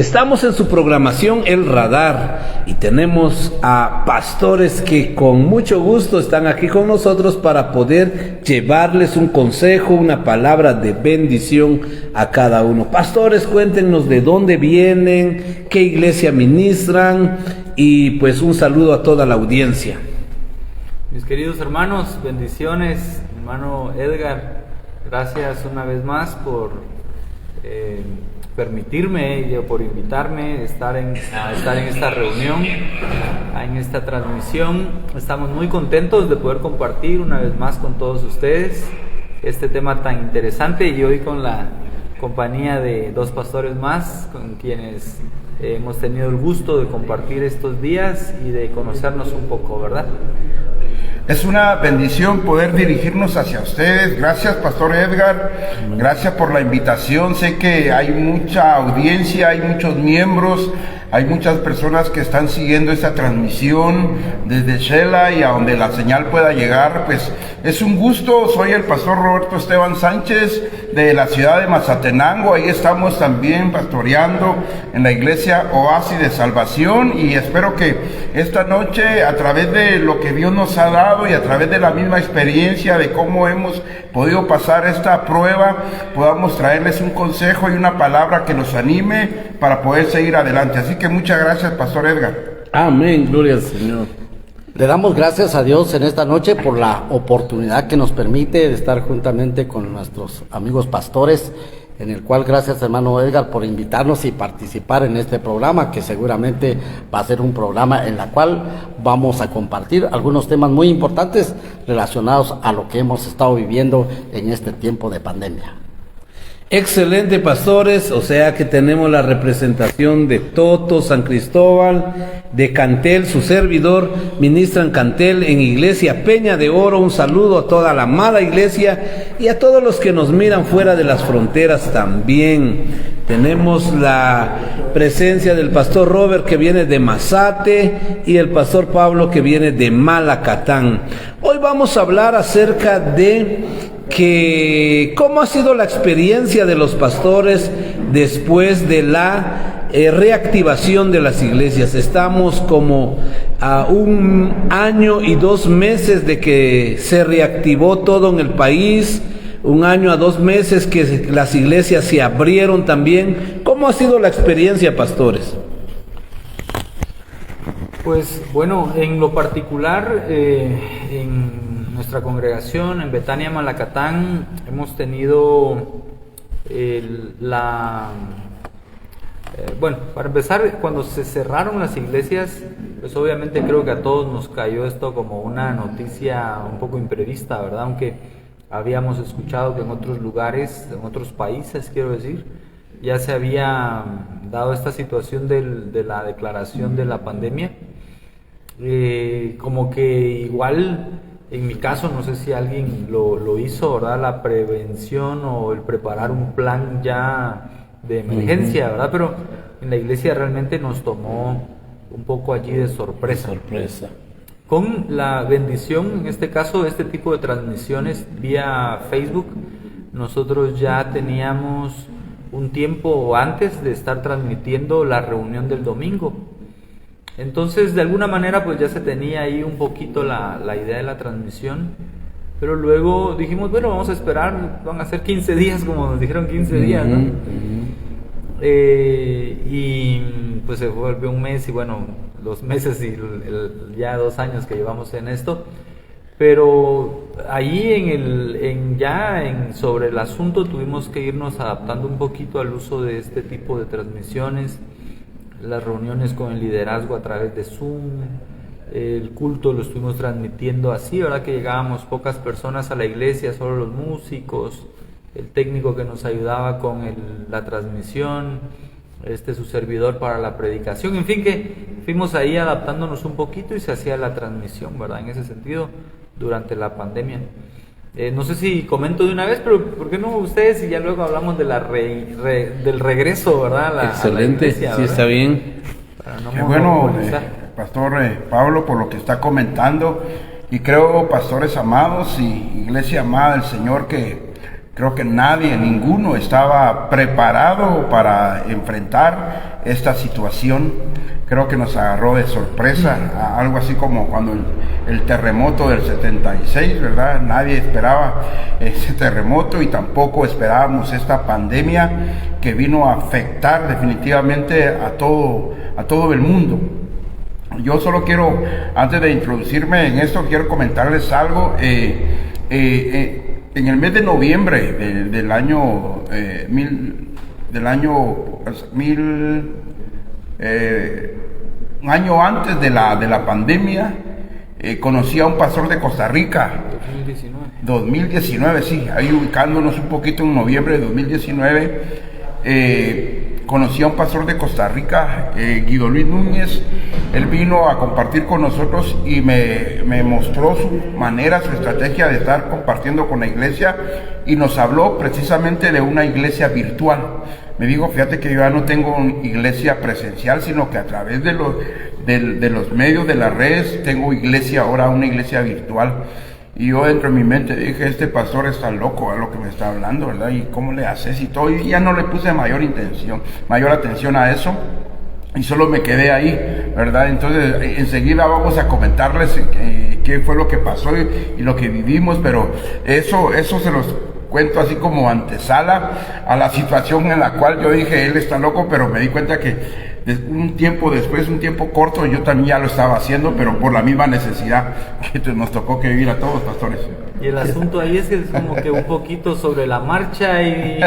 Estamos en su programación El Radar y tenemos a pastores que con mucho gusto están aquí con nosotros para poder llevarles un consejo, una palabra de bendición a cada uno. Pastores, cuéntenos de dónde vienen, qué iglesia ministran y pues un saludo a toda la audiencia. Mis queridos hermanos, bendiciones, hermano Edgar, gracias una vez más por permitirme y por invitarme a estar en esta reunión, en esta transmisión. Estamos muy contentos de poder compartir una vez más con todos ustedes este tema tan interesante y hoy con la compañía de dos pastores más con quienes hemos tenido el gusto de compartir estos días y de conocernos un poco, ¿verdad? Es una bendición poder dirigirnos hacia ustedes. Gracias, Pastor Edgar. Gracias por la invitación. Sé que hay mucha audiencia, hay muchos miembros, hay muchas personas que están siguiendo esta transmisión desde Shela y a donde la señal pueda llegar. Pues es un gusto. Soy el Pastor Roberto Esteban Sánchez de la ciudad de Mazatenango. Ahí estamos también pastoreando en la iglesia Oasis de Salvación y espero que esta noche, a través de lo que Dios nos ha dado y a través de la misma experiencia de cómo hemos podido pasar esta prueba, podamos traerles un consejo y una palabra que nos anime para poder seguir adelante. Así que muchas gracias, Pastor Edgar. Amén, gloria al Señor. Le damos gracias a Dios en esta noche por la oportunidad que nos permite de estar juntamente con nuestros amigos pastores, en el cual gracias, hermano Edgar, por invitarnos y participar en este programa, que seguramente va a ser un programa en el cual vamos a compartir algunos temas muy importantes relacionados a lo que hemos estado viviendo en este tiempo de pandemia. Excelente, pastores, o sea que tenemos la representación de Toto, San Cristóbal, de Cantel, su servidor, ministran Cantel en Iglesia Peña de Oro. Un saludo a toda la amada iglesia y a todos los que nos miran fuera de las fronteras también. Tenemos la presencia del pastor Robert que viene de Mazate y el pastor Pablo que viene de Malacatán. Hoy vamos a hablar acerca de cómo ha sido la experiencia de los pastores después de la reactivación de las iglesias. Estamos como a 1 año y 2 meses de que se reactivó todo en el país. 1 año a 2 meses que las iglesias se abrieron también. ¿Cómo ha sido la experiencia, pastores? Pues bueno, en lo particular, en nuestra congregación en Betania Malacatán hemos tenido bueno, para empezar, cuando se cerraron las iglesias, pues obviamente creo que a todos nos cayó esto como una noticia un poco imprevista, ¿verdad? Aunque habíamos escuchado que en otros lugares, en otros países, quiero decir, ya se había dado esta situación de la declaración de la pandemia. Como que igual, en mi caso, no sé si alguien lo hizo, ¿verdad? La prevención o el preparar un plan ya de emergencia, ¿verdad? Pero en la iglesia realmente nos tomó un poco allí de sorpresa. Con la bendición, en este caso, este tipo de transmisiones vía Facebook, nosotros ya teníamos un tiempo antes de estar transmitiendo la reunión del domingo. Entonces, de alguna manera, pues ya se tenía ahí un poquito la idea de la transmisión, pero luego dijimos, bueno, vamos a esperar, van a ser 15 días, como nos dijeron, 15 días, ¿no? Y pues se volvió 1 mes y bueno, 2 meses y ya 2 años que llevamos en esto. Pero ahí sobre el asunto tuvimos que irnos adaptando un poquito al uso de este tipo de transmisiones, las reuniones con el liderazgo a través de Zoom, el culto lo estuvimos transmitiendo así, ¿verdad? Que llegábamos pocas personas a la iglesia, solo los músicos, el técnico que nos ayudaba con la transmisión, su servidor para la predicación, en fin, que fuimos ahí adaptándonos un poquito y se hacía la transmisión, ¿verdad? En ese sentido, durante la pandemia. No sé si comento de una vez, pero ¿por qué no ustedes? Y ya luego hablamos de del regreso, ¿verdad? Excelente, iglesia, sí, está bien. Qué bueno, Pastor Pablo, por lo que está comentando. Y creo, pastores amados y iglesia amada del Señor, que Creo que nadie, ninguno estaba preparado para enfrentar esta situación. Creo que nos agarró de sorpresa, algo así como cuando el terremoto del 76, ¿verdad? Nadie esperaba ese terremoto y tampoco esperábamos esta pandemia que vino a afectar definitivamente a todo el mundo. Yo solo quiero, antes de introducirme en esto, quiero comentarles algo. En el mes de noviembre del año un año antes de la pandemia, conocí a un pastor de Costa Rica. 2019, sí, ahí ubicándonos un poquito en noviembre de 2019, conocí a un pastor de Costa Rica, Guido Luis Núñez. Él vino a compartir con nosotros y me mostró su manera, su estrategia de estar compartiendo con la iglesia, y nos habló precisamente de una iglesia virtual. Me dijo, fíjate que yo ya no tengo una iglesia presencial, sino que a través de los medios de las redes tengo iglesia ahora, una iglesia virtual. Y yo dentro de mi mente dije, este pastor está loco a lo que me está hablando, ¿verdad? ¿Y cómo le haces? Y todo, y ya no le puse mayor atención a eso, y solo me quedé ahí, ¿verdad? Entonces enseguida vamos a comentarles qué fue lo que pasó y lo que vivimos, pero eso se los cuento así como antesala a la situación en la cual yo dije, él está loco, pero me di cuenta que un tiempo después, un tiempo corto, yo también ya lo estaba haciendo, pero por la misma necesidad que nos tocó que vivir a todos, pastores. Y el asunto ahí es que es como que un poquito sobre la marcha y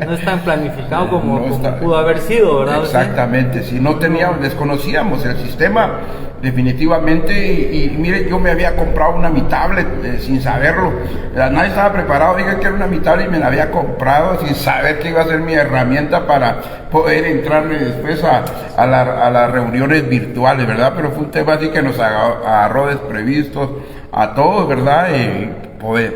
no es tan planificado como pudo haber sido, ¿verdad? Exactamente, si no desconocíamos el sistema definitivamente, y mire, yo me había comprado una Mi Tablet sin saberlo, nadie estaba preparado, dije que era una Mi Tablet y me la había comprado sin saber que iba a ser mi herramienta para poder entrarle después a las reuniones virtuales, ¿verdad? Pero fue un tema así que nos agarró desprevistos a todos, ¿verdad?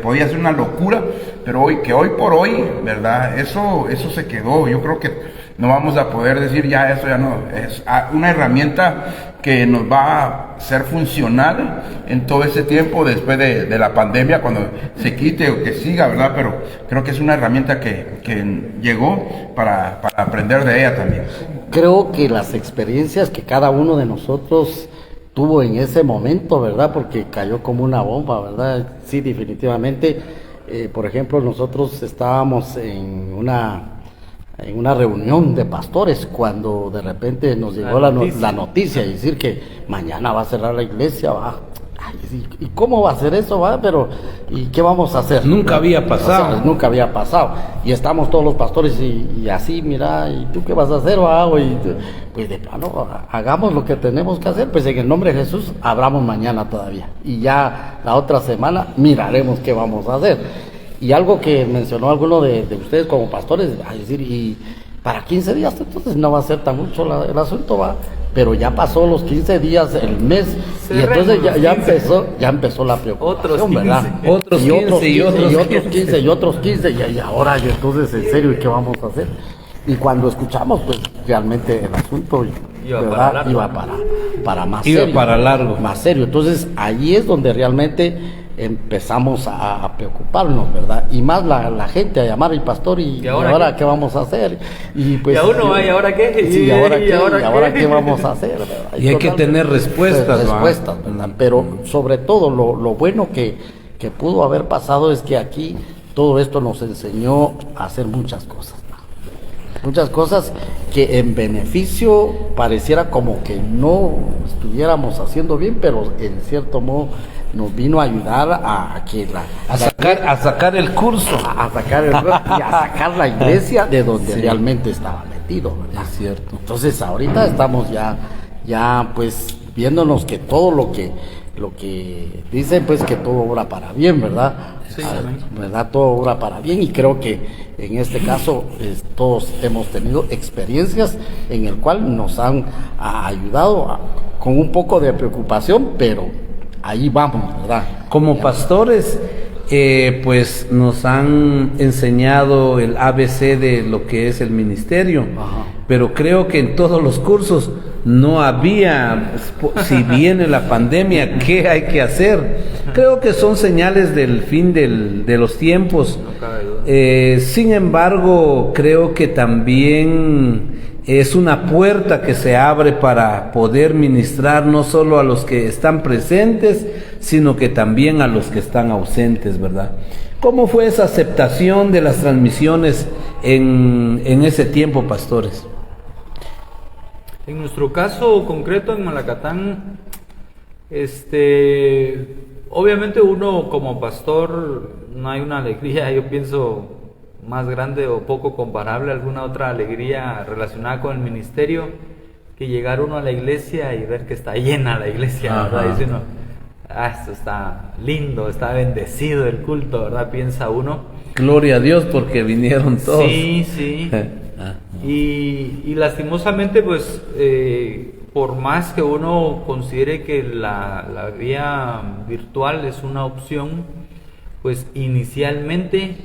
Podía ser una locura, pero hoy por hoy, ¿verdad? Eso se quedó. Yo creo que no vamos a poder decir ya eso, ya no. Es una herramienta que nos va a ser funcional en todo ese tiempo después de la pandemia, cuando se quite o que siga, ¿verdad? Pero creo que es una herramienta que llegó para aprender de ella también. Creo que las experiencias que cada uno de nosotros tuvo en ese momento, ¿verdad? Porque cayó como una bomba, ¿verdad? Sí, definitivamente. Por ejemplo, nosotros estábamos en una reunión de pastores cuando de repente nos llegó la noticia y decir que mañana va a cerrar la iglesia, va. Ay, ¿y cómo va a ser eso, va? Pero, ¿y qué vamos a hacer? Nunca había pasado. O sea, nunca había pasado. Y estamos todos los pastores y así, mira, ¿y tú qué vas a hacer, va? Y, pues de plano, hagamos lo que tenemos que hacer, pues en el nombre de Jesús, abramos mañana todavía. Y ya la otra semana miraremos qué vamos a hacer. Y algo que mencionó alguno de ustedes como pastores, a decir, y para 15 días, entonces no va a ser tan mucho el asunto, va. Pero ya pasó los 15 días, el mes, y entonces ya empezó la preocupación, ¿verdad? Otros 15 y otros 15, y ahora, y entonces, en serio, ¿y qué vamos a hacer? Y cuando escuchamos, pues, realmente el asunto, ¿verdad? Iba para más serio. Iba para largo. Más serio. Entonces, ahí es donde realmente empezamos a preocuparnos, ¿verdad? Y más la gente a llamar al pastor y ahora qué vamos a hacer. Y pues, ¿y ahora qué? Sí, ¿y ahora qué vamos a hacer, ¿verdad? Y hay que tener respuestas, ¿verdad? Pero sobre todo lo bueno que pudo haber pasado es que aquí todo esto nos enseñó a hacer muchas cosas. Muchas cosas que en beneficio pareciera como que no estuviéramos haciendo bien, pero en cierto modo nos vino a ayudar a sacar el curso, a sacar la iglesia de donde realmente estaba metido, ¿verdad? Es cierto. Entonces ahorita estamos ya pues viéndonos que todo lo que dicen, pues que todo obra para bien, ¿verdad? Sí, ¿verdad? Todo obra para bien, y creo que en este caso todos hemos tenido experiencias en el cual nos han ayudado con un poco de preocupación, pero ahí vamos, ¿verdad? Como pastores, pues nos han enseñado el ABC de lo que es el ministerio. Ajá. Pero creo que en todos los cursos no había, si viene la pandemia, ¿qué hay que hacer? Creo que son señales del fin de los tiempos. Sin embargo, creo que también es una puerta que se abre para poder ministrar no solo a los que están presentes, sino que también a los que están ausentes, ¿verdad? ¿Cómo fue esa aceptación de las transmisiones en ese tiempo, pastores? En nuestro caso concreto en Malacatán, obviamente uno como pastor no hay una alegría, yo pienso, más grande o poco comparable a alguna otra alegría relacionada con el ministerio que llegar uno a la iglesia y ver que está llena la iglesia, ¿verdad? Y dice uno, esto está lindo, está bendecido el culto, ¿verdad? Piensa uno. Gloria a Dios porque vinieron todos. Sí, sí. Y lastimosamente, pues, por más que uno considere que la vía virtual es una opción, pues inicialmente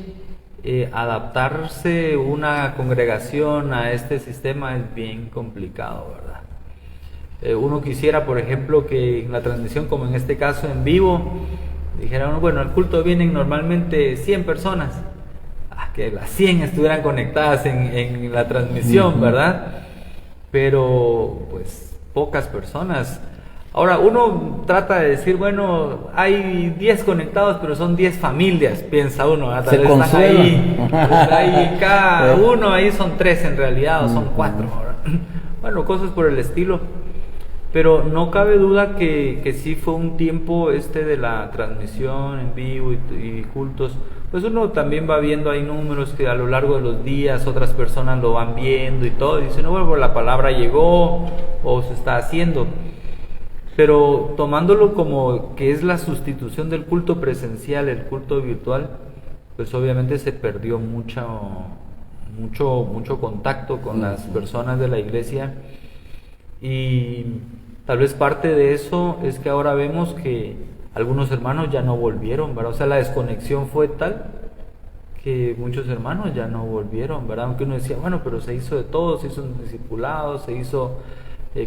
adaptarse una congregación a este sistema es bien complicado, ¿verdad? Uno quisiera, por ejemplo, que en la transmisión, como en este caso en vivo, dijera uno, bueno, al culto vienen normalmente 100 personas, que las 100 estuvieran conectadas en la transmisión, ¿verdad? Pero pues pocas personas. Ahora, uno trata de decir, bueno, hay 10 conectados, pero son 10 familias, piensa uno, ¿verdad? Tal vez están ahí, cada uno ahí son 3 en realidad, o son 4, ¿verdad? Bueno, cosas por el estilo. Pero no cabe duda que sí fue un tiempo de la transmisión en vivo y cultos. Pues uno también va viendo ahí números que a lo largo de los días otras personas lo van viendo y todo. Y dicen, no, bueno, la palabra llegó o se está haciendo. Pero tomándolo como que es la sustitución del culto presencial, el culto virtual, pues obviamente se perdió mucho contacto con las personas de la iglesia. Y tal vez parte de eso es que ahora vemos que algunos hermanos ya no volvieron, ¿verdad? O sea, la desconexión fue tal que muchos hermanos ya no volvieron, ¿verdad? Aunque uno decía, bueno, pero se hizo de todo, se hizo un discipulado, se hizo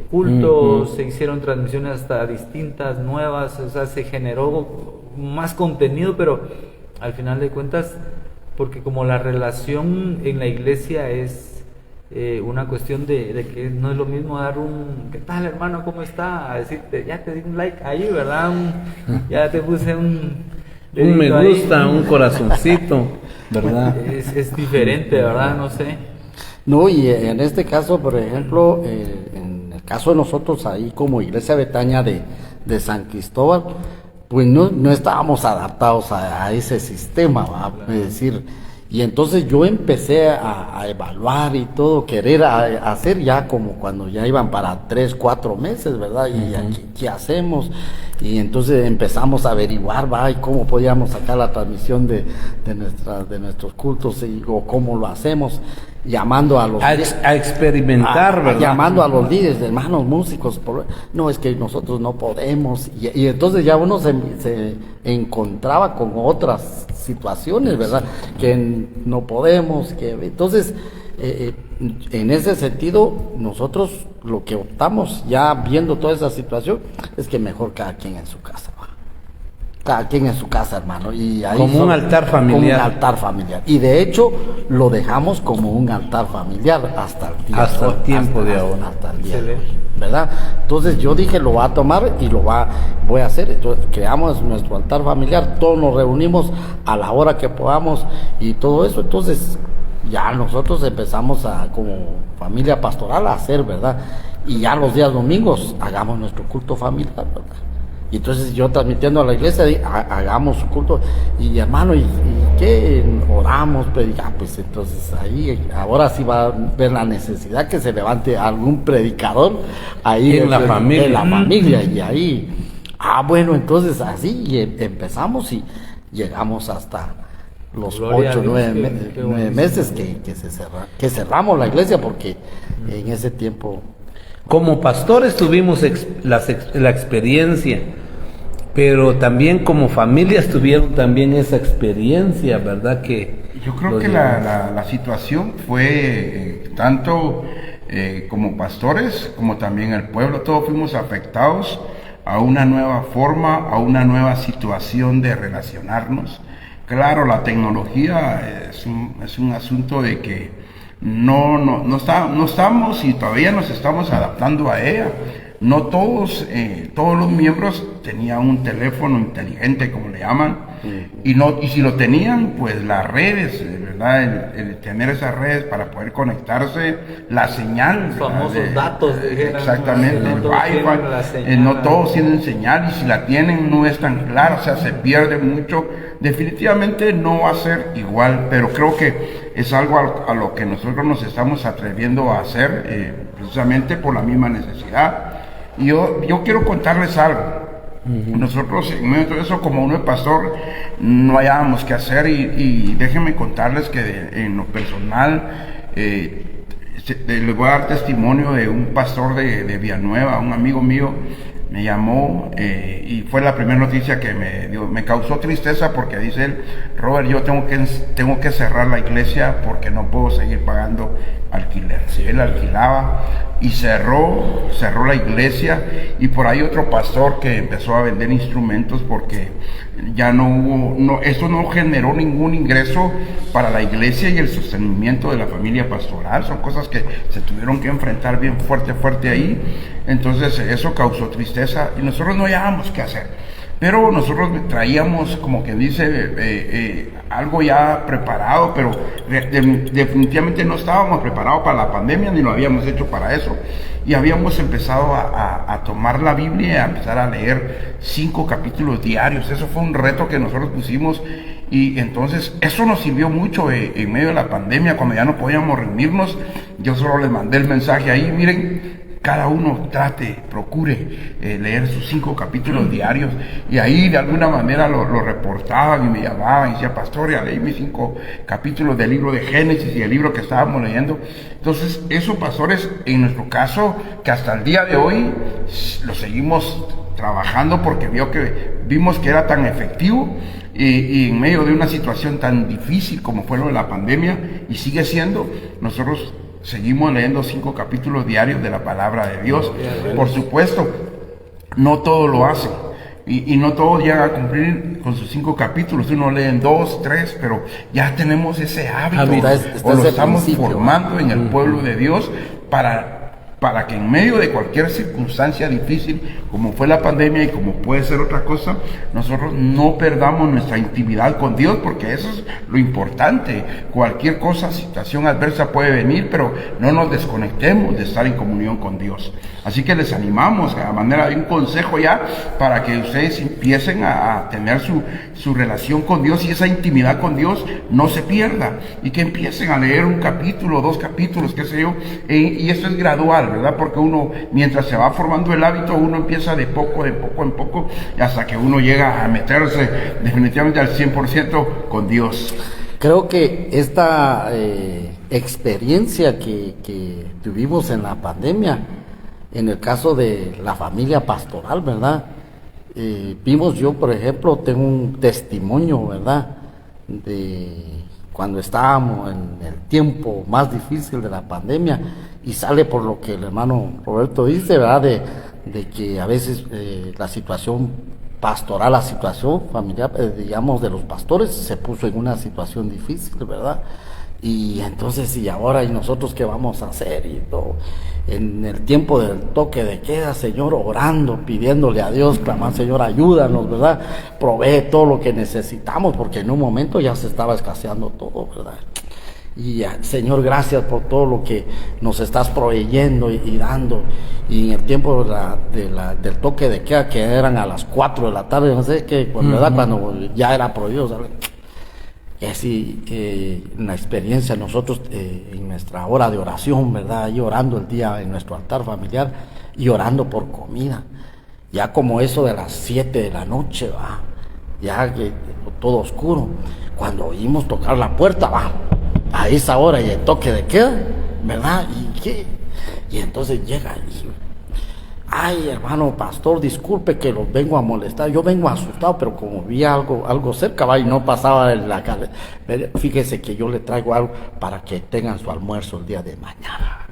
cultos, se hicieron transmisiones hasta distintas, nuevas, o sea, se generó más contenido, pero al final de cuentas, porque como la relación en la iglesia es una cuestión de que no es lo mismo dar un ¿qué tal, hermano? ¿Cómo está? A decirte, ya te di un like ahí, ¿verdad? Ya te puse un me gusta, ahí. Un corazoncito, ¿verdad? Es diferente, ¿verdad? No sé. No, y en este caso, por ejemplo, en el caso de nosotros ahí como Iglesia Betania de San Cristóbal, pues no estábamos adaptados a ese sistema, ¿va? Es decir, y entonces yo empecé a evaluar y todo, querer hacer ya como cuando ya iban para 3, 4 meses, ¿verdad? Y aquí, ¿qué hacemos? Y entonces empezamos a averiguar, ¿va? Y cómo podíamos sacar la transmisión de nuestros cultos o cómo lo hacemos, llamando a los a experimentar, ¿verdad? Llamando a los líderes, hermanos músicos, no, es que nosotros no podemos, y entonces ya uno se encontraba con otras situaciones, ¿verdad? Que no podemos, entonces en ese sentido nosotros lo que optamos, ya viendo toda esa situación, es que mejor cada quien en su casa. Cada quien en su casa, hermano. Y ahí como un altar familiar. Como un altar familiar. Y de hecho, lo dejamos como un altar familiar hasta el día hasta el tiempo de ahora. Hasta el día de hoy, ¿verdad? Entonces yo dije, lo va a tomar y voy a hacer. Entonces creamos nuestro altar familiar, todos nos reunimos a la hora que podamos y todo eso. Entonces ya nosotros empezamos como familia pastoral a hacer, ¿verdad? Y ya los días domingos hagamos nuestro culto familiar, ¿verdad? Y entonces yo transmitiendo a la iglesia, hagamos su culto, y hermano, ¿y qué? Oramos, predicamos, pues entonces ahí, ahora sí va a ver la necesidad que se levante algún predicador ahí en la familia, y ahí, bueno, entonces así, y empezamos y llegamos hasta los 8, 9 meses que cerramos la iglesia, porque en ese tiempo... Como pastores tuvimos la experiencia, pero también como familias tuvieron también esa experiencia, ¿verdad? Yo creo que la situación fue tanto como pastores como también el pueblo, todos fuimos afectados a una nueva forma, a una nueva situación de relacionarnos. Claro, la tecnología es un asunto de que no estamos y todavía nos estamos adaptando a ella. No todos los miembros tenían un teléfono inteligente, como le llaman, y si lo tenían, pues las redes, ¿verdad? El tener esas redes para poder conectarse, la señal, los famosos datos, exactamente, el Wi-Fi, no todos tienen señal, y si la tienen no es tan clara, o sea, se pierde mucho. Definitivamente no va a ser igual, pero creo que es algo a lo que nosotros nos estamos atreviendo a hacer, precisamente por la misma necesidad. Y yo quiero contarles algo. Nosotros en medio de todo eso, como uno es pastor, no hallábamos qué hacer, y déjenme contarles que en lo personal les voy a dar testimonio de un pastor de Villanueva, un amigo mío. Me llamó y fue la primera noticia que me causó tristeza, porque dice él: Robert, yo tengo que cerrar la iglesia porque no puedo seguir pagando alquiler. Él alquilaba y cerró la iglesia, y por ahí otro pastor que empezó a vender instrumentos porque ya esto no generó ningún ingreso para la iglesia y el sostenimiento de la familia pastoral. Son cosas que se tuvieron que enfrentar bien fuerte ahí. Entonces eso causó tristeza y nosotros no hallábamos qué hacer. Pero nosotros traíamos, como que dice, algo ya preparado, pero definitivamente no estábamos preparados para la pandemia, ni lo habíamos hecho para eso. Y habíamos empezado a tomar la Biblia y a empezar a leer 5 capítulos diarios. Eso fue un reto que nosotros pusimos, y entonces eso nos sirvió mucho en medio de la pandemia, cuando ya no podíamos reunirnos. Yo solo les mandé el mensaje ahí: miren, cada uno procure leer sus 5 capítulos diarios, y ahí de alguna manera lo reportaban y me llamaban y decía: pastor, ya leí mis 5 capítulos del libro de Génesis y el libro que estábamos leyendo. Entonces eso, pastores, en nuestro caso, que hasta el día de hoy lo seguimos trabajando, porque vimos que era tan efectivo, y en medio de una situación tan difícil como fue lo de la pandemia, y sigue siendo, nosotros seguimos leyendo 5 capítulos diarios de la palabra de Dios. Por supuesto, no todos lo hacen, y no todos llegan a cumplir con sus 5 capítulos. Uno lee en 2, 3, pero ya tenemos ese hábito, o lo estamos formando en el pueblo de Dios, para que en medio de cualquier circunstancia difícil, como fue la pandemia y como puede ser otra cosa, nosotros no perdamos nuestra intimidad con Dios, porque eso es lo importante. Cualquier cosa, situación adversa puede venir, pero no nos desconectemos de estar en comunión con Dios. Así que les animamos, a manera de un consejo ya, para que ustedes empiecen a tener su relación con Dios, y esa intimidad con Dios no se pierda, y que empiecen a leer 1 capítulo, 2 capítulos, qué sé yo, y esto es gradual, ¿verdad? Porque uno, mientras se va formando el hábito, uno empieza de poco en poco, hasta que uno llega a meterse definitivamente al 100% con Dios. Creo que esta experiencia que tuvimos en la pandemia, en el caso de la familia pastoral, ¿verdad? Vimos, yo por ejemplo tengo un testimonio, ¿verdad?, de cuando estábamos en el tiempo más difícil de la pandemia, y sale por lo que el hermano Roberto dice, ¿verdad?, de que a veces la situación pastoral, la situación familiar, digamos, de los pastores, se puso en una situación difícil, ¿verdad? Y entonces, ¿y ahora? ¿Y nosotros qué vamos a hacer? Y todo. En el tiempo del toque de queda, Señor, orando, pidiéndole a Dios, clamando: Señor, ayúdanos, ¿verdad? Provee todo lo que necesitamos, porque en un momento ya se estaba escaseando todo, ¿verdad? Y Señor, gracias por todo lo que nos estás proveyendo y dando. Y en el tiempo del toque de queda, que eran a las 4 de la tarde, no sé qué, ¿verdad? Cuando ya era prohibido, ¿sabes? Y así, en la experiencia, nosotros en nuestra hora de oración, ¿verdad?, ahí orando el día en nuestro altar familiar y orando por comida, ya como eso de las 7 de la noche, va, ya que todo oscuro, cuando oímos tocar la puerta, va, a esa hora y el toque de queda, ¿verdad? ¿Y qué? Y entonces llega y: ay, hermano pastor, disculpe que los vengo a molestar, yo vengo asustado, pero como vi algo cerca, va, y no pasaba en la calle, fíjese que yo le traigo algo para que tengan su almuerzo el día de mañana.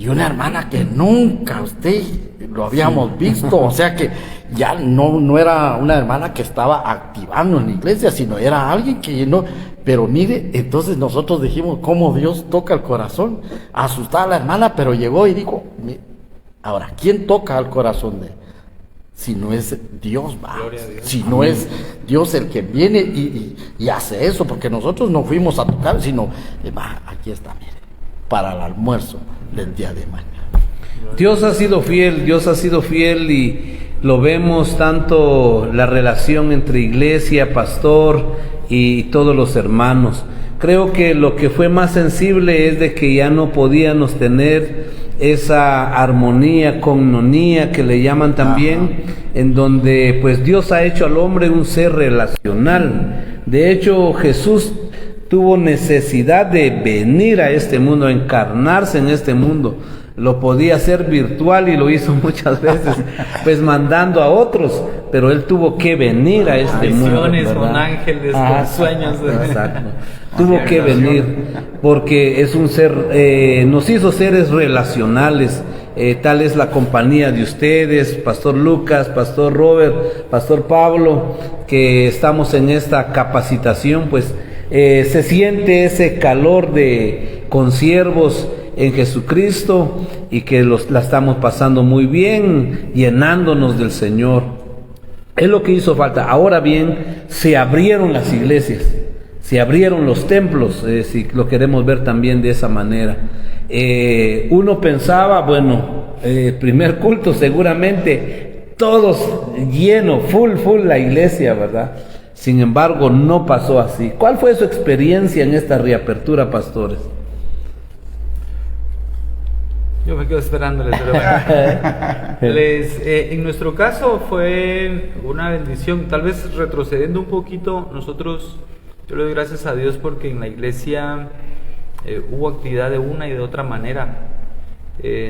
y una hermana que nunca usted lo habíamos visto, o sea que ya no era una hermana que estaba activando en la iglesia, sino era alguien que no, pero mire, entonces nosotros dijimos cómo Dios toca el corazón, asustada a la hermana, pero llegó y dijo, ahora, ¿quién toca el corazón de él? Si no es Dios, va. Si no es Dios el que viene y hace eso, porque nosotros no fuimos a tocar, sino, va, aquí está, mire, para el almuerzo del día de mañana. Dios ha sido fiel y lo vemos tanto la relación entre iglesia, pastor y todos los hermanos. Creo que lo que fue más sensible es de que ya no podíamos tener esa armonía, cognomía que le llaman también, en donde pues Dios ha hecho al hombre un ser relacional. De hecho, Jesús tuvo necesidad de venir a este mundo, a encarnarse en este mundo. Lo podía hacer virtual y lo hizo muchas veces, pues mandando a otros, pero él tuvo que venir a este mundo. Visiones con ángeles, con sueños. Exacto. Tuvo que venir porque es un ser, nos hizo seres relacionales. Tal es la compañía de ustedes, Pastor Lucas, Pastor Robert, Pastor Pablo, que estamos en esta capacitación, pues se siente ese calor de consiervos en Jesucristo y que la estamos pasando muy bien, llenándonos del Señor. Es lo que hizo falta. Ahora bien, se abrieron las iglesias, se abrieron los templos, si lo queremos ver también de esa manera. Uno pensaba, bueno, primer culto seguramente todos lleno, full la iglesia, ¿verdad? Sin embargo, no pasó así. ¿Cuál fue su experiencia en esta reapertura, pastores? Yo me quedo esperándoles, pero bueno. En nuestro caso fue una bendición. Tal vez retrocediendo un poquito, yo le doy gracias a Dios porque en la iglesia hubo actividad de una y de otra manera.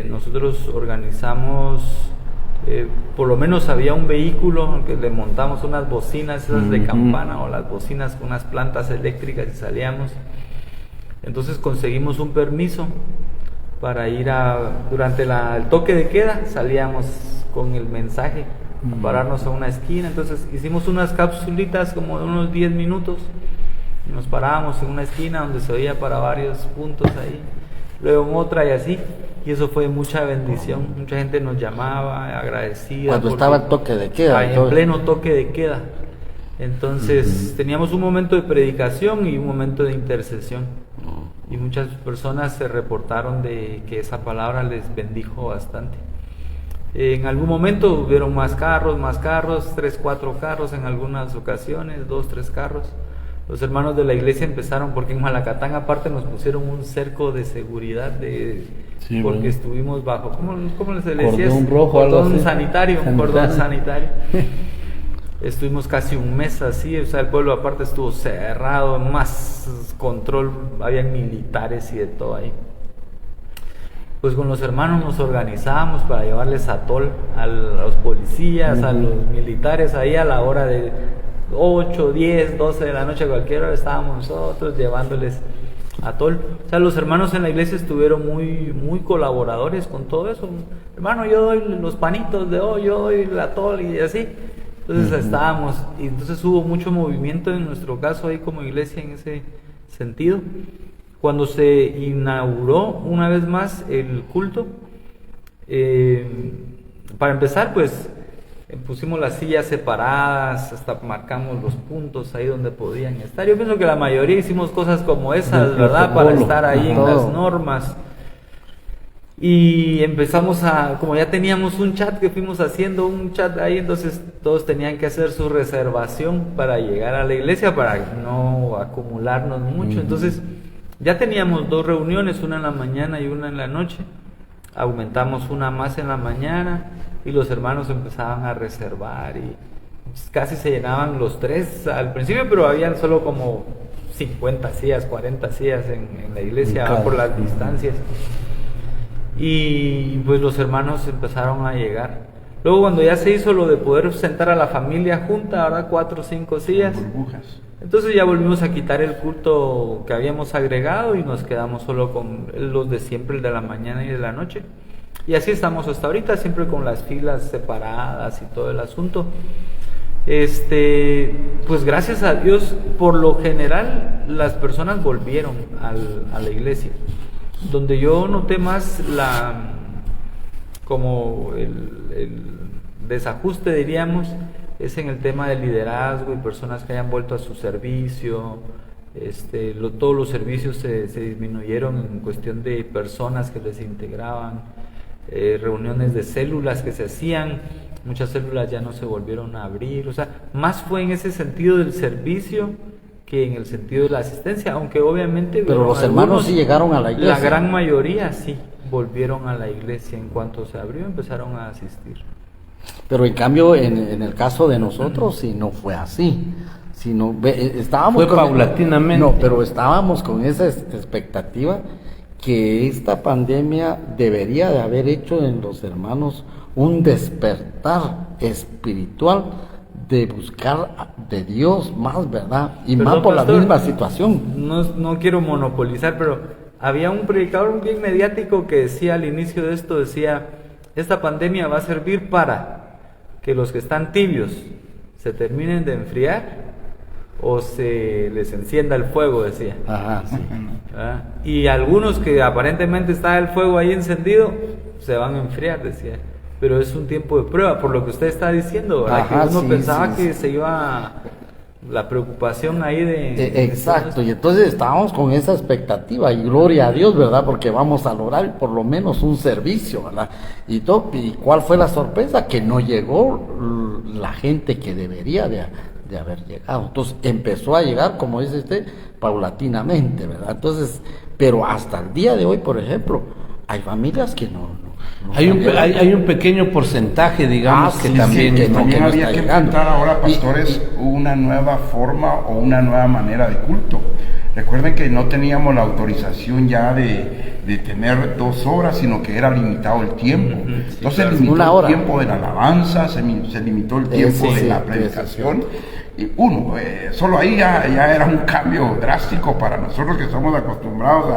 Nosotros organizamos, por lo menos había un vehículo que le montamos unas bocinas esas de campana o las bocinas con unas plantas eléctricas y salíamos. Entonces conseguimos un permiso para ir durante el toque de queda, salíamos con el mensaje, a pararnos a una esquina. Entonces hicimos unas capsulitas como de unos 10 minutos, y nos parábamos en una esquina donde se oía para varios puntos ahí, luego en otra y así, y eso fue mucha bendición. Mucha gente nos llamaba, agradecida. Cuando estaba el toque de queda. En pleno toque de queda. Entonces teníamos un momento de predicación y un momento de intercesión. Y muchas personas se reportaron de que esa palabra les bendijo bastante. En algún momento hubieron más carros, 3, 4 carros en algunas ocasiones, 2, 3 carros. Los hermanos de la iglesia empezaron, porque en Malacatán aparte nos pusieron un cerco de seguridad, porque estuvimos bajo, ¿cómo se le decía? Cordón rojo, cordón sanitario, un cordón sanitario. Estuvimos casi un mes así, o sea, el pueblo aparte estuvo cerrado, más control, había militares y de todo ahí. Pues con los hermanos nos organizábamos para llevarles atol a los policías, a los militares, ahí a la hora de 8, 10, 12 de la noche, a cualquier hora estábamos nosotros llevándoles atol. O sea, los hermanos en la iglesia estuvieron muy colaboradores con todo eso. Hermano, yo doy los panitos de hoy, yo doy el atol y así. Entonces estábamos, y entonces hubo mucho movimiento en nuestro caso ahí como iglesia en ese sentido. Cuando se inauguró una vez más el culto, para empezar pues pusimos las sillas separadas, hasta marcamos los puntos ahí donde podían estar. Yo pienso que la mayoría hicimos cosas como esas, ¿verdad? Para estar ahí en las normas. Y empezamos como ya teníamos un chat que fuimos haciendo, un chat ahí, entonces todos tenían que hacer su reservación para llegar a la iglesia, para no acumularnos mucho. Entonces ya teníamos 2 reuniones, una en la mañana y una en la noche. Aumentamos una más en la mañana y los hermanos empezaban a reservar y casi se llenaban los 3 al principio, pero habían solo como 50 sillas, 40 sillas en la iglesia por las distancias. Y pues los hermanos empezaron a llegar. Luego cuando ya se hizo lo de poder sentar a la familia junta, ahora 4 o 5 sillas, Entonces ya volvimos a quitar el culto que habíamos agregado y nos quedamos solo con los de siempre, el de la mañana y de la noche. Y así estamos hasta ahorita, siempre con las filas separadas y todo el asunto. Pues gracias a Dios, por lo general las personas volvieron a la iglesia. Donde yo noté más como el desajuste, diríamos, es en el tema del liderazgo y personas que hayan vuelto a su servicio. Todos los servicios se disminuyeron en cuestión de personas que les integraban, reuniones de células que se hacían, muchas células ya no se volvieron a abrir, o sea, más fue en ese sentido del servicio que en el sentido de la asistencia, aunque obviamente... Pero los hermanos sí llegaron a la iglesia. La gran mayoría sí volvieron a la iglesia, en cuanto se abrió empezaron a asistir. Pero en cambio, en el caso de nosotros, sí no fue así. Sino, estábamos fue paulatinamente. No, pero estábamos con esa expectativa que esta pandemia debería de haber hecho en los hermanos un despertar espiritual de buscar de Dios más, ¿verdad? Y Perdón, más por pastor, la misma situación. No quiero monopolizar, pero había un predicador bien mediático que decía al inicio de esto, decía, esta pandemia va a servir para que los que están tibios se terminen de enfriar o se les encienda el fuego, decía. Ajá, sí. ¿verdad? Y algunos que aparentemente está el fuego ahí encendido, se van a enfriar, decía. Pero es un tiempo de prueba, por lo que usted está diciendo, ¿verdad? Ajá, que uno sí, pensaba sí, que se iba la preocupación ahí de... Exacto, y entonces estábamos con esa expectativa, y gloria a Dios, ¿verdad? Porque vamos a lograr por lo menos un servicio, ¿verdad? ¿Y cuál fue la sorpresa? Que no llegó la gente que debería de haber llegado. Entonces empezó a llegar, como dice usted, paulatinamente, ¿verdad? Entonces, pero hasta el día de hoy, por ejemplo, hay familias que no hay un pequeño porcentaje, digamos, que sí, también, que no también había está que llegando. enfrentar ahora, pastores, una nueva forma o una nueva manera de culto. Recuerden que no teníamos la autorización ya de tener 2 horas, sino que era limitado el tiempo. Entonces se limitó el tiempo de la alabanza, se limitó el tiempo de la predicación. Y solo ahí ya era un cambio drástico para nosotros que estamos acostumbrados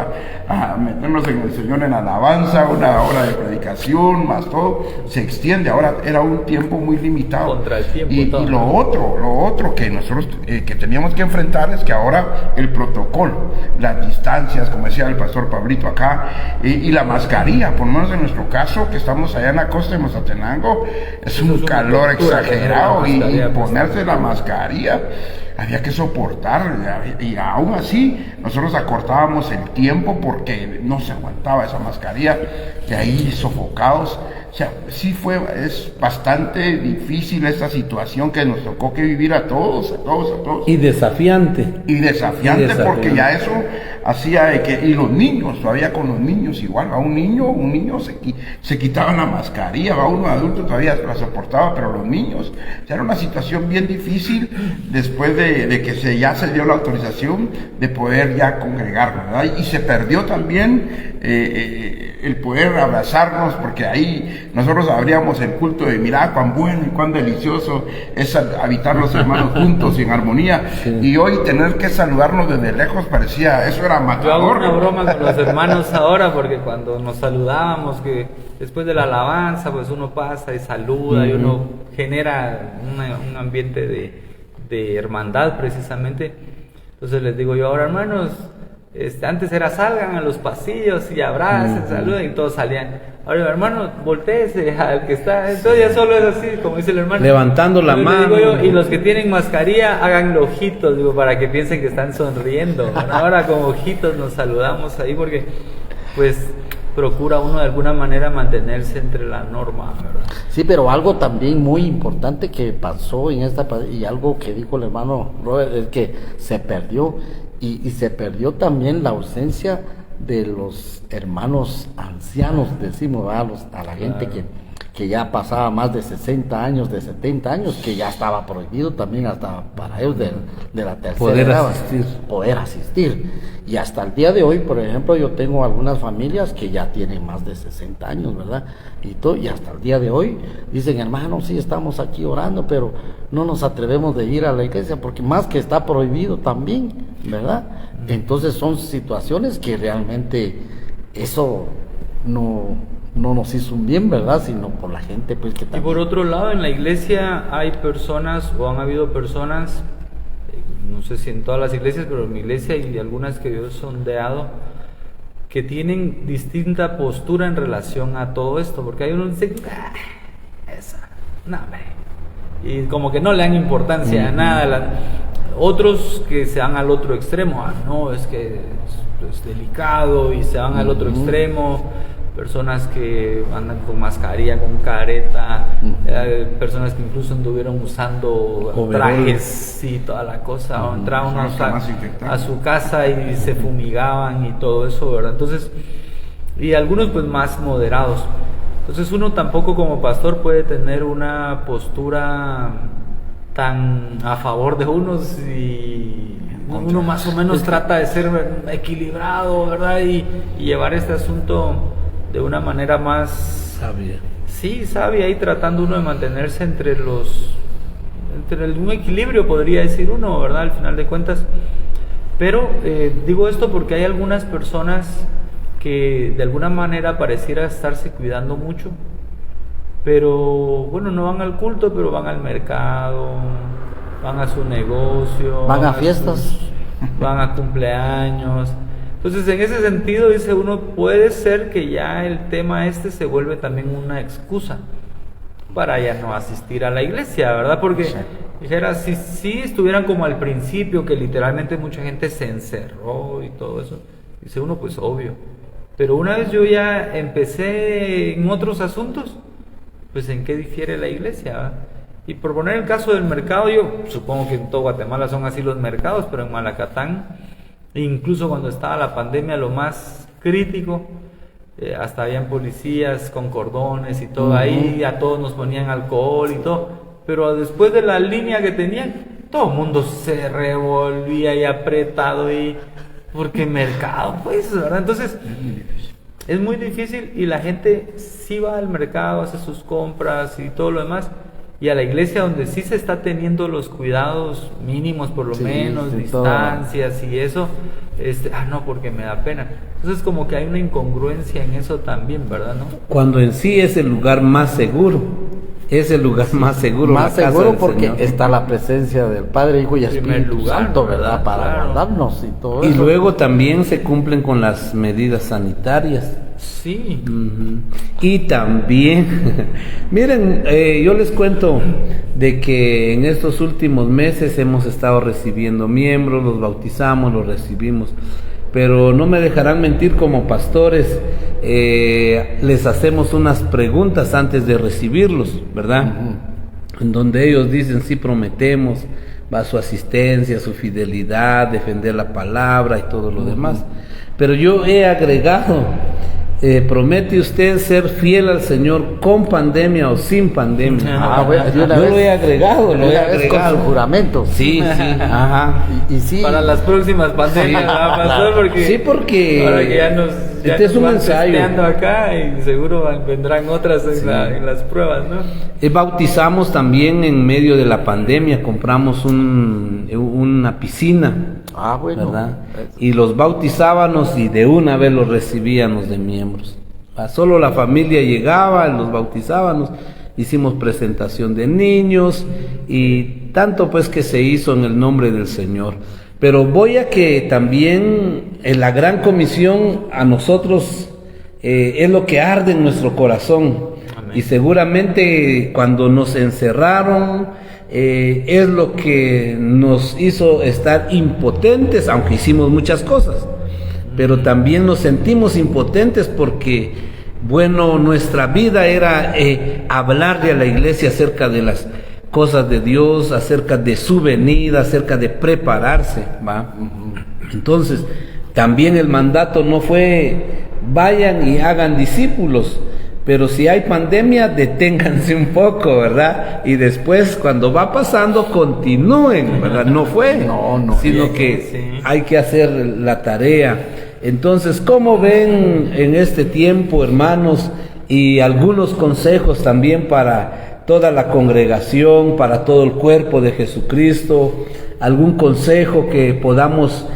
a meternos en el Señor en alabanza, una hora de predicación, más todo, se extiende. Ahora era un tiempo muy limitado. Contra el tiempo, y todo. lo otro que nosotros que teníamos que enfrentar es que ahora el protocolo, las distancias, como decía el pastor Pablito acá, y la mascarilla, por lo menos en nuestro caso, que estamos allá en la costa de Mazatenango, es un calor exagerado, y ponerse la mascarilla había que soportar, y aún así nosotros acortábamos el tiempo porque no se aguantaba esa mascarilla, y ahí sofocados. O sea, sí es bastante difícil esta situación que nos tocó que vivir a todos. Y desafiante. Y desafiante porque ya eso hacía de que, y los niños, todavía con los niños igual, a un niño se quitaban la mascarilla, a uno adulto todavía la soportaba, pero los niños, o sea, era una situación bien difícil después de que ya se dio la autorización de poder ya congregar, ¿verdad? Y se perdió también el poder abrazarnos, porque ahí nosotros abríamos el culto de mirá cuán bueno y cuán delicioso es habitar los hermanos juntos y en armonía, y hoy tener que saludarnos desde lejos parecía, eso era matador. Yo hago una broma con los hermanos ahora, porque cuando nos saludábamos, que después de la alabanza, pues uno pasa y saluda, y uno genera un ambiente de hermandad precisamente. Entonces les digo yo ahora, hermanos, antes era salgan a los pasillos y abracen, saluden, y todos salían. Ahora, hermano, voltéese al que está. Entonces ya solo es así, como dice el hermano. Levantando la mano. Digo yo, y los que tienen mascarilla, hagan los ojitos, digo, para que piensen que están sonriendo. Bueno, ahora con ojitos nos saludamos ahí porque, pues, procura uno de alguna manera mantenerse entre la norma, ¿verdad? Sí, pero algo también muy importante que pasó en y algo que dijo el hermano Robert, es que se perdió, y se perdió también la ausencia de los hermanos ancianos, decimos, a la gente que ya pasaba más de 60 años, de 70 años, que ya estaba prohibido también hasta para ellos de la tercera Poder edad, asistir. poder asistir. Y hasta el día de hoy, por ejemplo, yo tengo algunas familias que ya tienen más de 60 años, ¿verdad? Y hasta el día de hoy dicen, hermano, sí estamos aquí orando, pero no nos atrevemos de ir a la iglesia porque más que está prohibido también, ¿verdad? Entonces son situaciones que realmente eso no nos hizo un bien, ¿verdad? Sino por la gente, pues, que Y también... por otro lado, en la iglesia hay personas, o han habido personas, no sé si en todas las iglesias, pero en mi iglesia y algunas que yo he sondeado, que tienen distinta postura en relación a todo esto, porque hay unos que dicen, esa, no, hombre", y como que no le dan importancia a nada. Otros que se van al otro extremo, no, es que es delicado, y se van al otro extremo. Personas que andan con mascarilla, con careta, personas que incluso anduvieron usando trajes y toda la cosa, o entraban a su casa y se fumigaban y todo eso, ¿verdad? Entonces, y algunos pues más moderados. Entonces uno tampoco como pastor puede tener una postura tan a favor de unos, y uno más o menos trata de ser equilibrado, ¿verdad? Y llevar este asunto de una manera más Sabia. Sí, sabia, y tratando uno de mantenerse entre un equilibrio, podría decir uno, ¿verdad? Al final de cuentas. Pero digo esto porque hay algunas personas que de alguna manera pareciera estarse cuidando mucho, pero bueno, no van al culto, pero van al mercado, van a su negocio, Van a fiestas, van a cumpleaños. Entonces, en ese sentido, dice uno, puede ser que ya el tema se vuelve también una excusa para ya no asistir a la iglesia, ¿verdad? Porque dijera, si estuvieran como al principio, que literalmente mucha gente se encerró y todo eso, dice uno, pues obvio. Pero una vez yo ya empecé en otros asuntos, pues ¿en qué difiere la iglesia, ¿verdad? Y por poner el caso del mercado, yo supongo que en todo Guatemala son así los mercados, pero en Malacatán, incluso cuando estaba la pandemia, lo más crítico, hasta habían policías con cordones y todo ahí, a todos nos ponían alcohol y todo, pero después de la línea que tenían, todo el mundo se revolvía y apretado, y porque mercado, pues, ¿verdad? Entonces es muy difícil, y la gente sí va al mercado, hace sus compras y todo lo demás, y a la iglesia donde sí se está teniendo los cuidados mínimos, por lo menos, distancias y eso, no, porque me da pena. Entonces como que hay una incongruencia en eso también, ¿verdad? ¿No? Cuando en sí es el lugar más seguro, es el lugar más seguro. Más la casa seguro del porque Señor. está la presencia del Padre, Hijo y Primer Espíritu lugar, Santo, ¿verdad? Para Claro. guardarnos y todo Y eso. luego también se cumplen con las medidas sanitarias. Sí. Ujú. Y también, miren, yo les cuento de que en estos últimos meses hemos estado recibiendo miembros, los bautizamos, los recibimos, pero no me dejarán mentir, como pastores, les hacemos unas preguntas antes de recibirlos, ¿verdad? En donde ellos dicen, sí, prometemos, va su asistencia, su fidelidad, defender la palabra y todo lo demás. Pero yo he agregado, ¿promete usted ser fiel al Señor con pandemia o sin pandemia? Bueno, Yo lo he agregado, lo he agregado. con su juramento. Sí, sí, ajá. Y sí. Para las próximas pandemias, ¿verdad, pastor? Porque Sí, porque ahora que ya nos es un van ensayo. testeando acá, y seguro vendrán otras en las pruebas, ¿no? Bautizamos también en medio de la pandemia, compramos una piscina, Bueno. ¿verdad? Y los bautizábamos y de una vez los recibíamos de miembros. Solo la familia llegaba, los bautizábamos, hicimos presentación de niños y tanto pues que se hizo en el nombre del Señor. Pero voy a que también en la gran comisión a nosotros es lo que arde en nuestro corazón. Amén. Y seguramente cuando nos encerraron es lo que nos hizo estar impotentes, aunque hicimos muchas cosas, pero también nos sentimos impotentes porque, bueno, nuestra vida era hablarle a la iglesia acerca de las cosas de Dios, acerca de su venida, acerca de prepararse, ¿va? Entonces, también el mandato no fue vayan y hagan discípulos, pero si hay pandemia, deténganse un poco, ¿verdad? Y después, cuando va pasando, continúen, ¿verdad? No fue, sino que hay que hacer la tarea. Entonces, ¿cómo ven en este tiempo, hermanos? Y algunos consejos también para toda la congregación, para todo el cuerpo de Jesucristo, algún consejo que podamos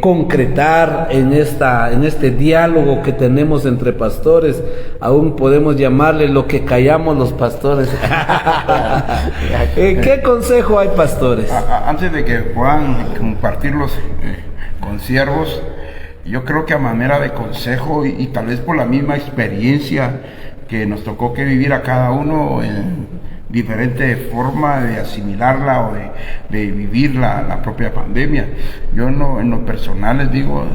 concretar en este diálogo que tenemos entre pastores. Aún podemos llamarle lo que callamos los pastores. ¿Qué consejo hay, pastores? Antes de que puedan compartir los consiervos, yo creo que a manera de consejo y tal vez por la misma experiencia que nos tocó que vivir a cada uno en diferente forma de asimilarla o de vivir la propia pandemia. Yo no, en lo personal les digo,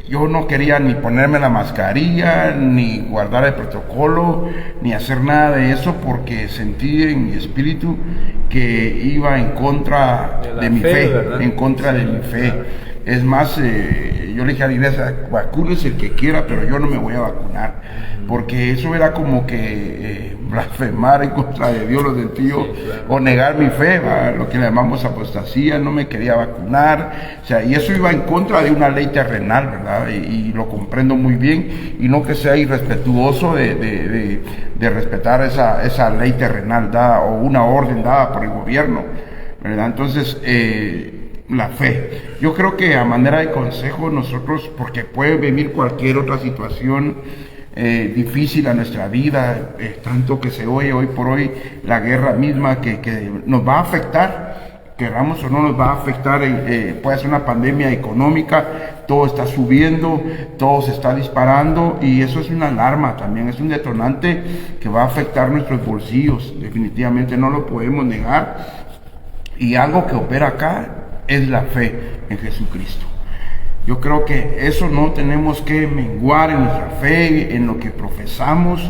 yo no quería ni ponerme la mascarilla, ni guardar el protocolo, ni hacer nada de eso, porque sentí en mi espíritu que iba en contra de mi fe, en contra de mi fe. Es más, yo le dije a la iglesia, vacúnese el que quiera, pero yo no me voy a vacunar, porque eso era como que blasfemar en contra de Dios, lo sentí yo, o negar mi fe, lo que le llamamos apostasía. No me quería vacunar, o sea, y eso iba en contra de una ley terrenal, ¿verdad? Y lo comprendo muy bien, y no que sea irrespetuoso de respetar esa ley terrenal dada, o una orden dada por el gobierno, ¿verdad? Entonces, la fe. Yo creo que a manera de consejo nosotros, porque puede venir cualquier otra situación difícil a nuestra vida, tanto que se oye hoy por hoy la guerra misma que nos va a afectar, queramos o no nos va a afectar, puede ser una pandemia económica, todo está subiendo, todo se está disparando, y eso es una alarma también, es un detonante que va a afectar nuestros bolsillos, definitivamente no lo podemos negar, y algo que opera acá es la fe en Jesucristo. Yo creo que eso no tenemos que menguar en nuestra fe, en lo que profesamos,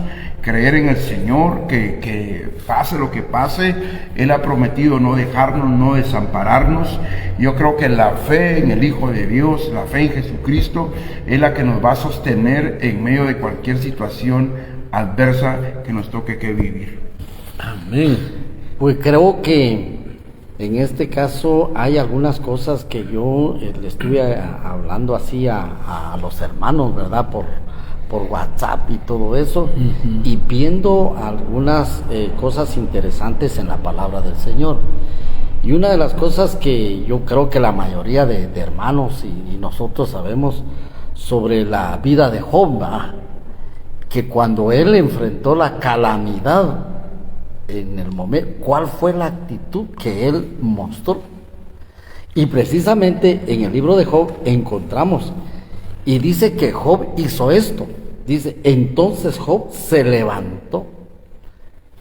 creer en el Señor, que pase lo que pase, Él ha prometido no dejarnos, no desampararnos. Yo creo que la fe en el Hijo de Dios, la fe en Jesucristo, es la que nos va a sostener en medio de cualquier situación adversa que nos toque que vivir. Amén. Pues creo que en este caso hay algunas cosas que yo le estuve hablando así a los hermanos, ¿verdad? Por WhatsApp y todo eso, y viendo algunas cosas interesantes en la palabra del Señor. Y una de las cosas que yo creo que la mayoría de hermanos y nosotros sabemos sobre la vida de Job, ¿verdad? Que cuando él enfrentó la calamidad, en el momento, ¿cuál fue la actitud que él mostró? Y precisamente en el libro de Job encontramos, y dice que Job hizo esto, dice, entonces Job se levantó.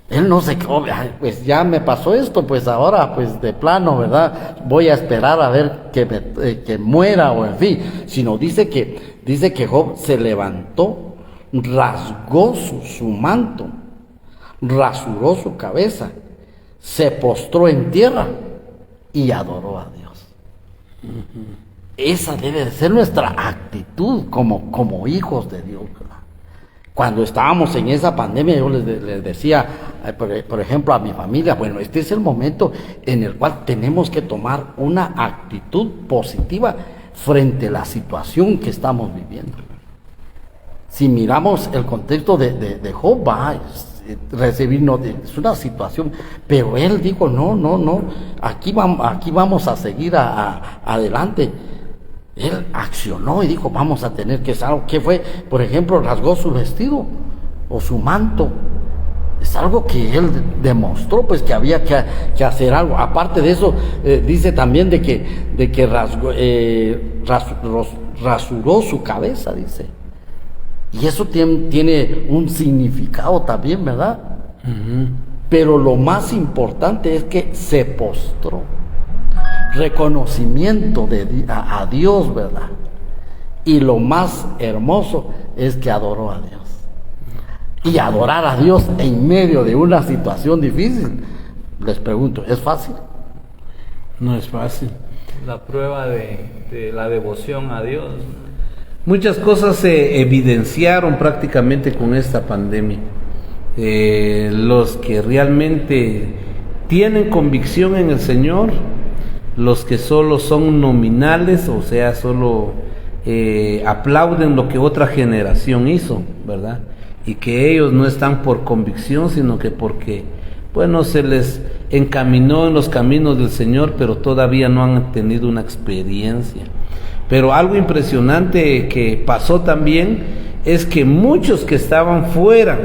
Él no se quedó, pues ya me pasó esto, pues ahora pues de plano, ¿verdad? Voy a esperar a ver que muera, o en fin, sino dice que Job se levantó, rasgó su manto, rasuró su cabeza, se postró en tierra y adoró a Dios. Esa debe de ser nuestra actitud como hijos de Dios, ¿verdad? Cuando estábamos en esa pandemia, yo les decía, por ejemplo, a mi familia, bueno, este es el momento en el cual tenemos que tomar una actitud positiva frente a la situación que estamos viviendo. Si miramos el contexto de Job, recibirnos, es una situación, pero él dijo, no, aquí vamos a seguir adelante. Él accionó y dijo, vamos a tener que hacer algo. ¿Qué fue? Por ejemplo, rasgó su vestido o su manto. Es algo que él demostró, pues, que había que hacer algo. Aparte de eso, dice también de que rasuró su cabeza, dice. Y eso tiene un significado también, ¿verdad? Pero lo más importante es que se postró. Reconocimiento a Dios, ¿verdad? Y lo más hermoso es que adoró a Dios. Y adorar a Dios en medio de una situación difícil, les pregunto, ¿es fácil? No es fácil. La prueba de la devoción a Dios. Muchas cosas se evidenciaron prácticamente con esta pandemia. Los que realmente tienen convicción en el Señor, los que solo son nominales, o sea, solo aplauden lo que otra generación hizo, ¿verdad? Y que ellos no están por convicción, sino que porque, bueno, se les encaminó en los caminos del Señor, pero todavía no han tenido una experiencia. Pero algo impresionante que pasó también es que muchos que estaban fuera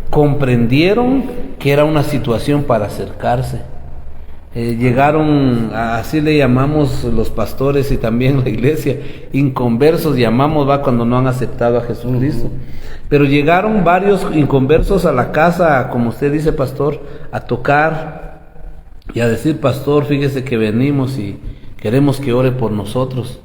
comprendieron que era una situación para acercarse. Llegaron, así le llamamos los pastores y también la iglesia, inconversos llamamos, va, cuando no han aceptado a Jesucristo. Pero llegaron varios inconversos a la casa, como usted dice, pastor, a tocar y a decir: pastor, fíjese que venimos y queremos que ore por nosotros.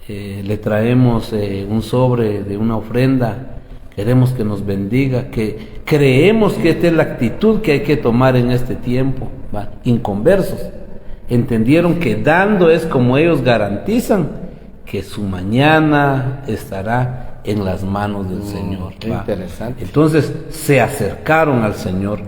Le traemos un sobre de una ofrenda. Queremos que nos bendiga, que creemos que esta es la actitud que hay que tomar en este tiempo, ¿va? Inconversos entendieron que dando es como ellos garantizan que su mañana estará en las manos del Señor. Qué interesante. Entonces se acercaron al Señor.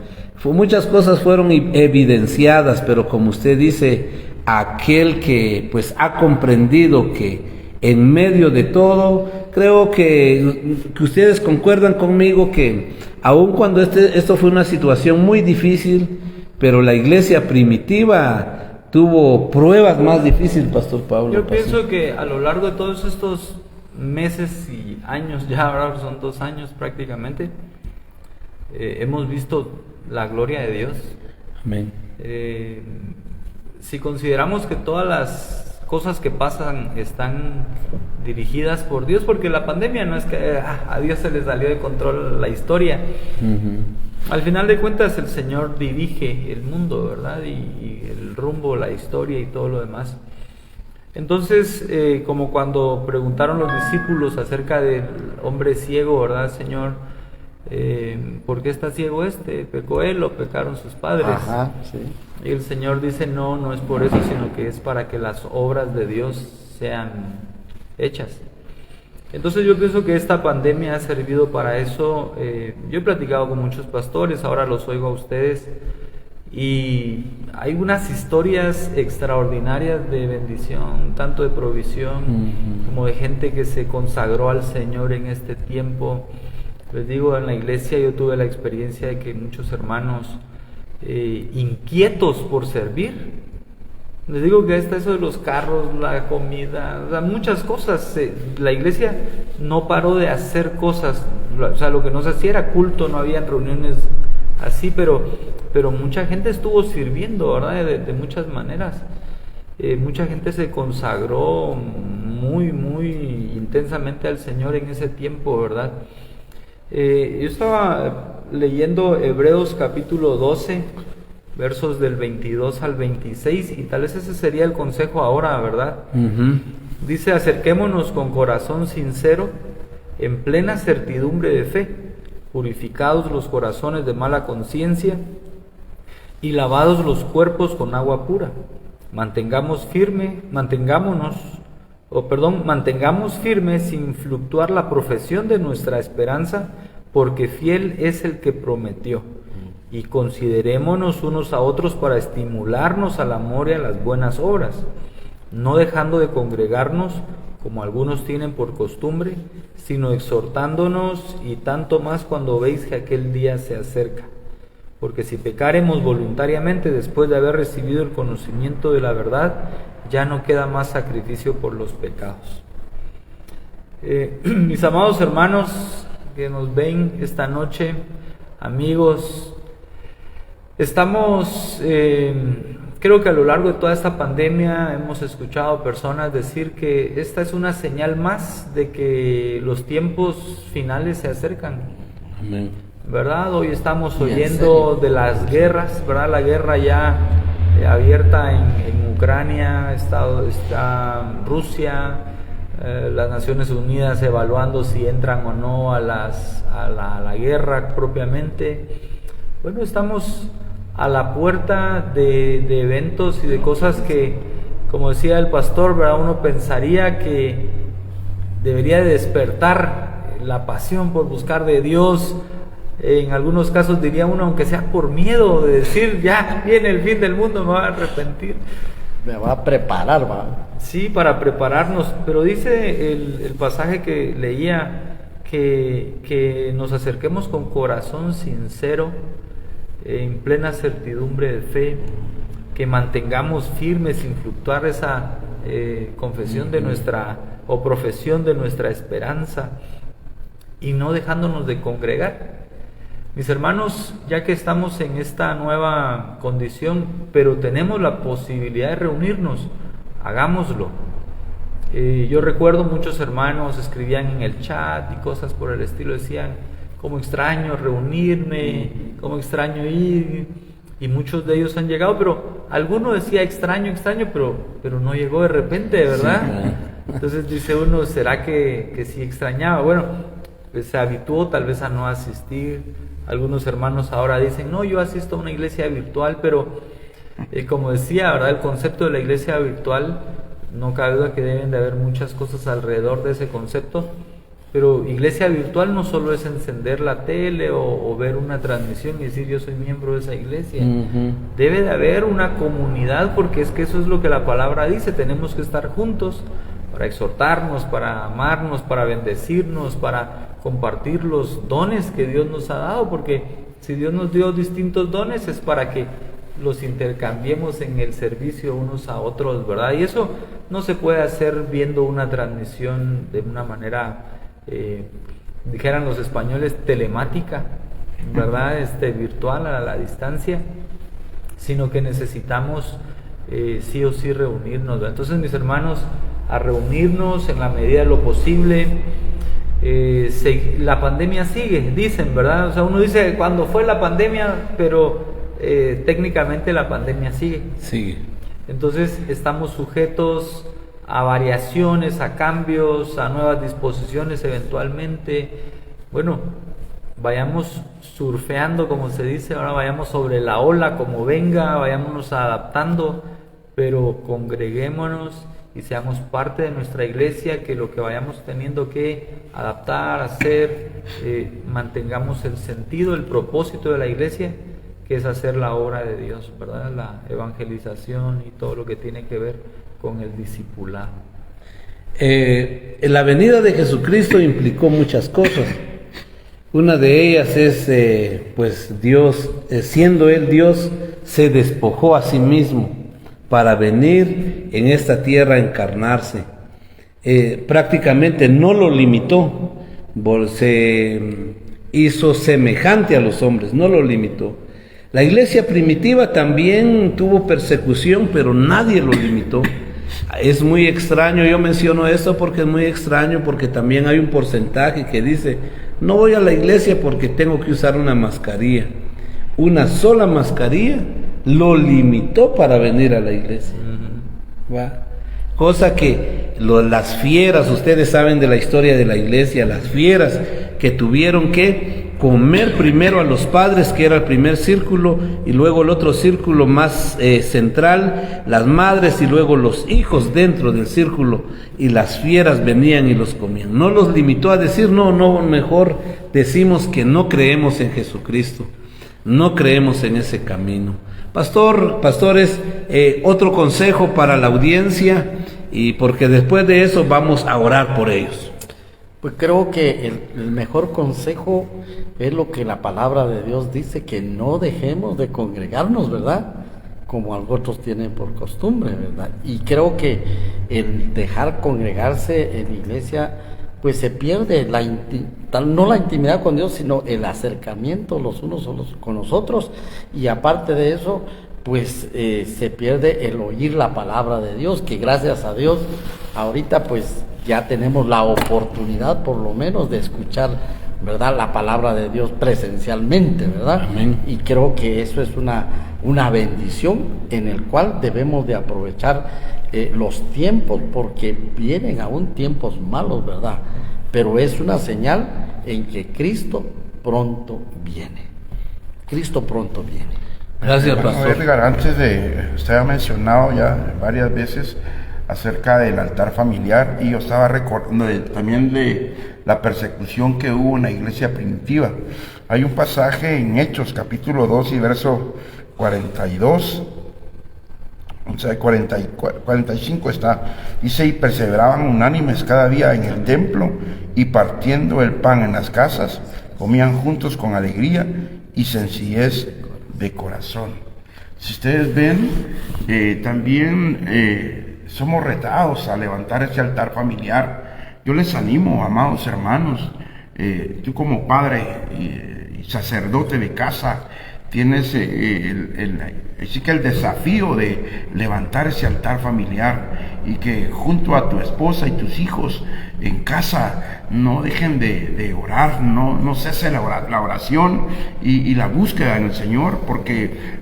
Muchas cosas fueron evidenciadas, pero como usted dice, aquel que pues ha comprendido que en medio de todo, creo que ustedes concuerdan conmigo que aun cuando esto fue una situación muy difícil, pero la iglesia primitiva tuvo pruebas más difíciles, Pastor Pablo. Yo pienso que a lo largo de todos estos meses y años, ya ahora son 2 años prácticamente, hemos visto la gloria de Dios. Amén. Si consideramos que todas las cosas que pasan están dirigidas por Dios, porque la pandemia no es que a Dios se le salió de control la historia. Al final de cuentas el Señor dirige el mundo, ¿verdad? Y el rumbo, la historia y todo lo demás. Entonces, como cuando preguntaron los discípulos acerca del hombre ciego, ¿verdad, Señor? ¿Por qué está ciego este? ¿Pecó él o pecaron sus padres? Ajá, sí. Y el Señor dice: no es por eso, sino que es para que las obras de Dios sean hechas. Entonces yo pienso que esta pandemia ha servido para eso. Yo he platicado con muchos pastores, ahora los oigo a ustedes, y hay unas historias extraordinarias de bendición, tanto de provisión como de gente que se consagró al Señor en este tiempo. Les digo, en la iglesia yo tuve la experiencia de que muchos hermanos inquietos por servir, les digo que está eso de los carros, la comida, o sea, muchas cosas, la iglesia no paró de hacer cosas, o sea, lo que no se hacía era culto, no había reuniones así, pero mucha gente estuvo sirviendo, ¿verdad? De muchas maneras. Mucha gente se consagró muy intensamente al Señor en ese tiempo, ¿verdad? Yo estaba leyendo Hebreos capítulo 12, versos del 22 al 26, y tal vez ese sería el consejo ahora, ¿verdad? Dice: acerquémonos con corazón sincero, en plena certidumbre de fe, purificados los corazones de mala conciencia y lavados los cuerpos con agua pura. Mantengamos firme sin fluctuar la profesión de nuestra esperanza, porque fiel es el que prometió. Y considerémonos unos a otros para estimularnos al amor y a las buenas obras, no dejando de congregarnos como algunos tienen por costumbre, sino exhortándonos, y tanto más cuando veis que aquel día se acerca. Porque si pecaremos voluntariamente después de haber recibido el conocimiento de la verdad, ya no queda más sacrificio por los pecados. Mis amados hermanos que nos ven esta noche, amigos, estamos, creo que a lo largo de toda esta pandemia hemos escuchado personas decir que esta es una señal más de que los tiempos finales se acercan. Amén. ¿Verdad? Hoy estamos oyendo de las guerras, ¿verdad? La guerra ya abierta en Ucrania, está Rusia, las Naciones Unidas evaluando si entran o no a la guerra propiamente. Bueno, estamos a la puerta de eventos y de cosas que, como decía el pastor, ¿verdad? Uno pensaría que debería despertar la pasión por buscar de Dios. En algunos casos diría uno, aunque sea por miedo de decir, ya viene el fin del mundo, me voy a arrepentir. Me va a preparar, va. Sí, para prepararnos, pero dice el pasaje que leía que nos acerquemos con corazón sincero, en plena certidumbre de fe, que mantengamos firme sin fluctuar esa confesión de nuestra, o profesión de nuestra esperanza, y no dejándonos de congregar. Mis hermanos, ya que estamos en esta nueva condición, pero tenemos la posibilidad de reunirnos, hagámoslo. Yo recuerdo muchos hermanos escribían en el chat y cosas por el estilo, decían, cómo extraño reunirme, cómo extraño ir, y muchos de ellos han llegado, pero alguno decía extraño, pero no llegó de repente, ¿verdad? Sí. Entonces dice uno, ¿será que sí extrañaba? Bueno, pues se habituó tal vez a no asistir. Algunos hermanos ahora dicen, no, yo asisto a una iglesia virtual, pero como decía, ¿verdad? El concepto de la iglesia virtual, no cabe duda que deben de haber muchas cosas alrededor de ese concepto, pero iglesia virtual no solo es encender la tele o ver una transmisión y decir yo soy miembro de esa iglesia. Debe de haber una comunidad, porque es que eso es lo que la palabra dice, tenemos que estar juntos para exhortarnos, para amarnos, para bendecirnos, para compartir los dones que Dios nos ha dado, porque si Dios nos dio distintos dones es para que los intercambiemos en el servicio unos a otros, ¿verdad? Y eso no se puede hacer viendo una transmisión de una manera, dijeran los españoles, telemática, ¿verdad? Virtual, a la distancia, sino que necesitamos sí o sí reunirnos, ¿verdad? Entonces, mis hermanos, a reunirnos en la medida de lo posible. La pandemia sigue, dicen, ¿verdad? O sea, uno dice cuando fue la pandemia, pero técnicamente la pandemia sigue. Sigue. Entonces estamos sujetos a variaciones, a cambios, a nuevas disposiciones eventualmente. Bueno, vayamos surfeando, como se dice, ahora vayamos sobre la ola como venga, vayámonos adaptando, pero congreguémonos y seamos parte de nuestra iglesia, que lo que vayamos teniendo que adaptar, hacer, mantengamos el sentido, el propósito de la iglesia, que es hacer la obra de Dios, ¿verdad? La evangelización y todo lo que tiene que ver con el discipulado. La venida de Jesucristo implicó muchas cosas. Una de ellas es, pues Dios, siendo Él Dios, se despojó a sí mismo para venir en esta tierra a encarnarse. Prácticamente no lo limitó, se hizo semejante a los hombres, no lo limitó. La iglesia primitiva también tuvo persecución, pero nadie lo limitó. Es muy extraño, yo menciono esto porque es muy extraño, porque también hay un porcentaje que dice, no voy a la iglesia porque tengo que usar una mascarilla. Una sola mascarilla lo limitó para venir a la iglesia. Cosa que las fieras, ustedes saben de la historia de la iglesia, las fieras que tuvieron que comer primero a los padres, que era el primer círculo, y luego el otro círculo más central, las madres, y luego los hijos dentro del círculo, y las fieras venían y los comían. No los limitó a decir, no, mejor decimos que no creemos en Jesucristo, no creemos en ese camino. Pastores, otro consejo para la audiencia, y porque después de eso vamos a orar por ellos. Pues creo que el mejor consejo es lo que la palabra de Dios dice, que no dejemos de congregarnos, ¿verdad? Como algunos tienen por costumbre, ¿verdad? Y creo que el dejar congregarse en iglesia, pues se pierde no la intimidad con Dios, sino el acercamiento los unos con los otros, y aparte de eso, pues se pierde el oír la palabra de Dios, que gracias a Dios ahorita pues ya tenemos la oportunidad por lo menos de escuchar, ¿verdad?, la palabra de Dios presencialmente, ¿verdad? Amén. Y creo que eso es una bendición en el cual debemos de aprovechar los tiempos, porque vienen aún tiempos malos, ¿verdad? Pero es una señal en que Cristo pronto viene. Cristo pronto viene. Gracias, pastor. Edgar, antes de, usted ha mencionado ya varias veces acerca del altar familiar, y yo estaba recordando también de la persecución que hubo en la iglesia primitiva. Hay un pasaje en Hechos capítulo 2 y verso 42, o sea, 45 está, dice: y perseveraban unánimes cada día en el templo, y partiendo el pan en las casas, comían juntos con alegría y sencillez de corazón. Si ustedes ven, también somos retados a levantar ese altar familiar. Yo les animo, amados hermanos, tú como padre y sacerdote de casa, tienes así que el desafío de levantar ese altar familiar, y que junto a tu esposa y tus hijos en casa no dejen de orar, no cese la oración y la búsqueda en el Señor, porque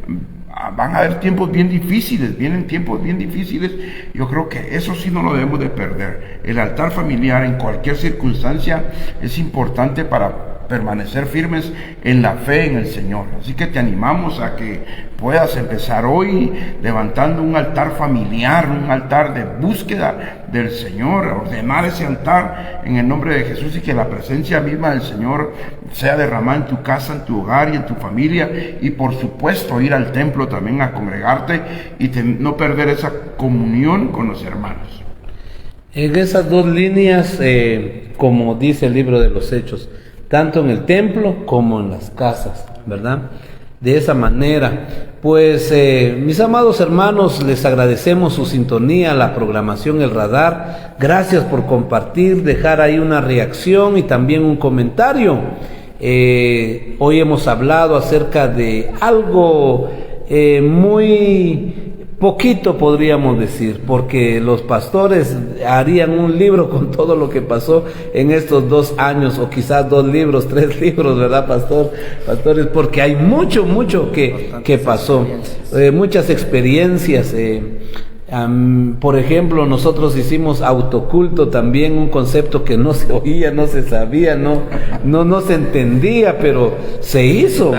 van a haber tiempos bien difíciles, vienen tiempos bien difíciles. Yo creo que eso sí no lo debemos de perder. El altar familiar en cualquier circunstancia es importante para permanecer firmes en la fe en el Señor. Así que te animamos a que puedas empezar hoy levantando un altar familiar, un altar de búsqueda del Señor, ordenar ese altar en el nombre de Jesús, y que la presencia misma del Señor sea derramada en tu casa, en tu hogar y en tu familia, y por supuesto ir al templo también a congregarte y no perder esa comunión con los hermanos. En esas dos líneas, como dice el libro de los Hechos, tanto en el templo como en las casas, ¿verdad? De esa manera, pues mis amados hermanos, les agradecemos su sintonía, la programación El Radar. Gracias por compartir, dejar ahí una reacción y también un comentario. Hoy hemos hablado acerca de algo muy poquito, podríamos decir, porque los pastores harían un libro con todo lo que pasó en estos 2 años, o quizás 2 libros, 3 libros, ¿verdad, pastores? Porque hay mucho que pasó, muchas experiencias. Por ejemplo, nosotros hicimos autoculto también, un concepto que no se oía, no se sabía, no se entendía, pero se hizo.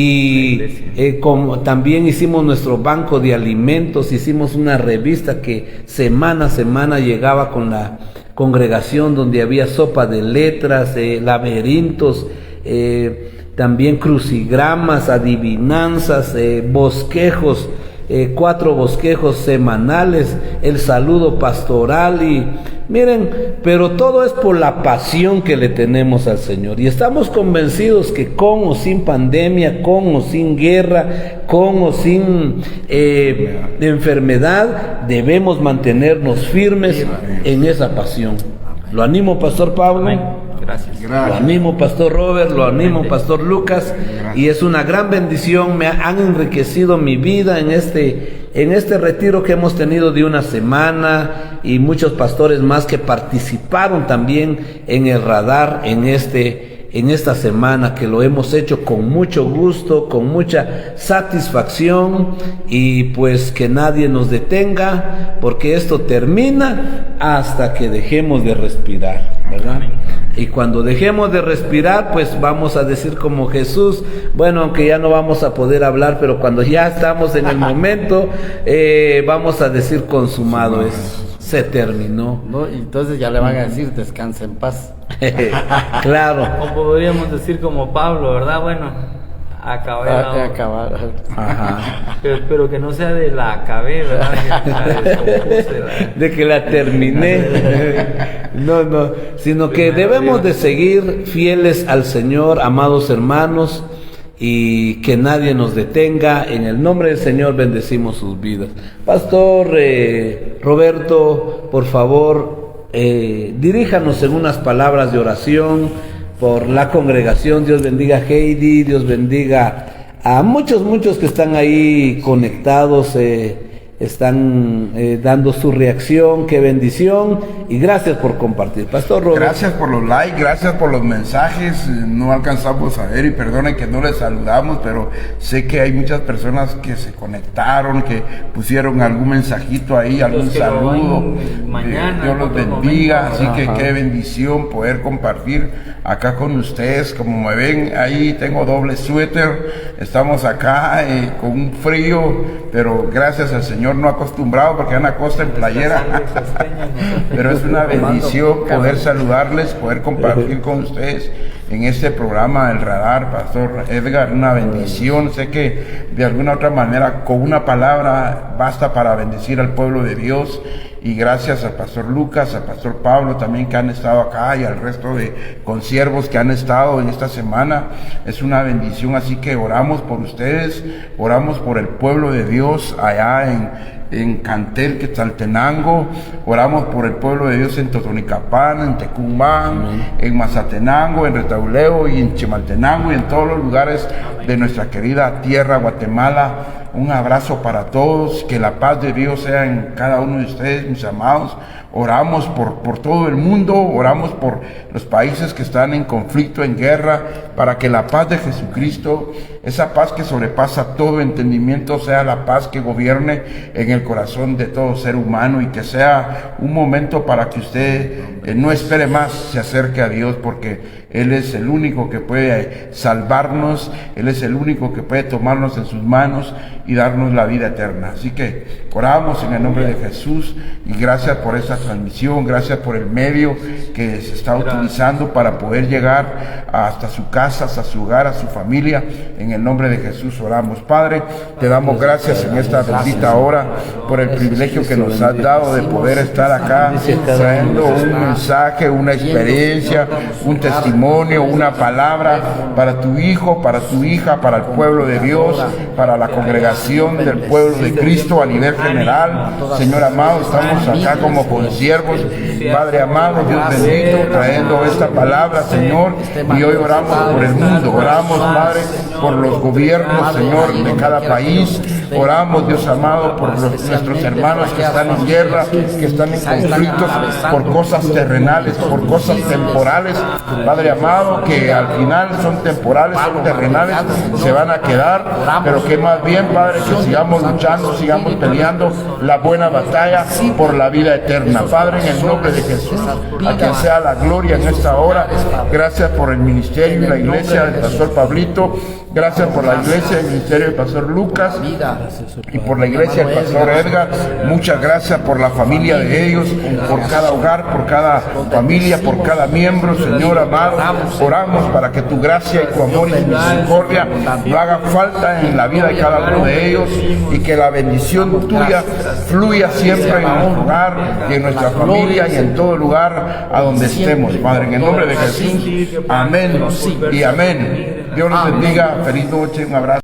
Y como también hicimos nuestro banco de alimentos, hicimos una revista que semana a semana llegaba con la congregación, donde había sopa de letras, laberintos, también crucigramas, adivinanzas, bosquejos, 4 bosquejos semanales, el saludo pastoral. Y miren, pero todo es por la pasión que le tenemos al Señor, y estamos convencidos que con o sin pandemia, con o sin guerra, con o sin enfermedad, debemos mantenernos firmes en esa pasión. Lo animo, Pastor Pablo. Gracias. Lo animo, Pastor Robert, lo animo, Pastor Lucas, y es una gran bendición. Me han enriquecido mi vida en este retiro que hemos tenido de una semana, y muchos pastores más que participaron también en el radar en esta semana, que lo hemos hecho con mucho gusto, con mucha satisfacción, y pues que nadie nos detenga, porque esto termina hasta que dejemos de respirar, ¿verdad? Y cuando dejemos de respirar, pues vamos a decir como Jesús, bueno, aunque ya no vamos a poder hablar, pero cuando ya estamos en el momento, vamos a decir consumado es, se terminó. ¿No? Y entonces ya le van a decir, descansa en paz. Claro. O podríamos decir como Pablo, ¿verdad? Bueno, acabé la obra. Acabar. Ajá. Pero que no sea de la acabé, ¿verdad? Que la descompuse, ¿verdad? De que la terminé. No, sino que debemos de seguir fieles al Señor, amados hermanos, y que nadie nos detenga. En el nombre del Señor bendecimos sus vidas. Pastor Roberto, por favor, diríjanos en unas palabras de oración por la congregación. Dios bendiga a Heidi, Dios bendiga a muchos que están ahí conectados, están dando su reacción. Qué bendición, y gracias por compartir, Pastor Robert. Gracias por los likes, gracias por los mensajes. No alcanzamos a ver, y perdone que no les saludamos, pero sé que hay muchas personas que se conectaron, que pusieron algún mensajito ahí, algún saludo. Mañana, Dios los bendiga. momento. Así que qué bendición poder compartir acá con ustedes. Como me ven ahí, tengo doble suéter, estamos acá con un frío, pero gracias al Señor señor no acostumbrado porque anda a costa en playera, pero es una bendición poder saludarles, poder compartir con ustedes en este programa El Radar, Pastor Edgar, una bendición. Sé que de alguna otra manera con una palabra basta para bendecir al pueblo de Dios. Y gracias al Pastor Lucas, al Pastor Pablo también, que han estado acá, y al resto de consiervos que han estado en esta semana. Es una bendición, así que oramos por ustedes, oramos por el pueblo de Dios allá en Cantel, Quetzaltenango, oramos por el pueblo de Dios en Totonicapán, en Tecumán, en Mazatenango, en Retauleo y en Chimaltenango y en todos los lugares de nuestra querida tierra Guatemala. Un abrazo para todos, que la paz de Dios sea en cada uno de ustedes, mis amados. Oramos por todo el mundo, oramos por los países que están en conflicto, en guerra, para que la paz de Jesucristo, esa paz que sobrepasa todo entendimiento, sea la paz que gobierne en el corazón de todo ser humano, y que sea un momento para que usted no espere más, se acerque a Dios, porque Él es el único que puede salvarnos, Él es el único que puede tomarnos en sus manos y darnos la vida eterna. Así que oramos en el nombre de Jesús, y gracias por esta transmisión, gracias por el medio que se está utilizando para poder llegar hasta su casa, hasta su hogar, a su familia. En el nombre de Jesús oramos. Padre, te damos gracias en esta bendita hora por el privilegio que nos has dado de poder estar acá trayendo un mensaje, una experiencia, un testimonio, una palabra para tu hijo, para tu hija, para el pueblo de Dios, para la congregación del pueblo de Cristo a nivel general. Señor amado, estamos acá como consiervos, Padre amado, Dios bendito, trayendo esta palabra, Señor, y hoy oramos por el mundo, oramos, Padre, por los gobiernos, Señor, de cada país. Oramos, Dios amado, por nuestros hermanos que están en guerra, que están en conflictos por cosas terrenales, por cosas temporales, Padre amado, que al final son temporales, son terrenales, se van a quedar, pero que más bien, Padre, que sigamos luchando, sigamos peleando la buena batalla por la vida eterna. Padre, en el nombre de Jesús, a quien sea la gloria en esta hora. Gracias por el ministerio y la iglesia del Pastor Pablito. Gracias por la iglesia y el ministerio del Pastor Lucas, y por la iglesia del Pastor Edgar. Muchas gracias por la familia de ellos, por cada hogar, por cada familia, por cada miembro, Señor amado. Oramos para que tu gracia y tu amor y tu misericordia no haga falta en la vida de cada uno de ellos, y que la bendición tuya fluya siempre en nuestro hogar y en nuestra familia y en todo lugar a donde estemos, Padre, en el nombre de Jesús. Amén y amén. Dios los bendiga. Feliz noche, un abrazo.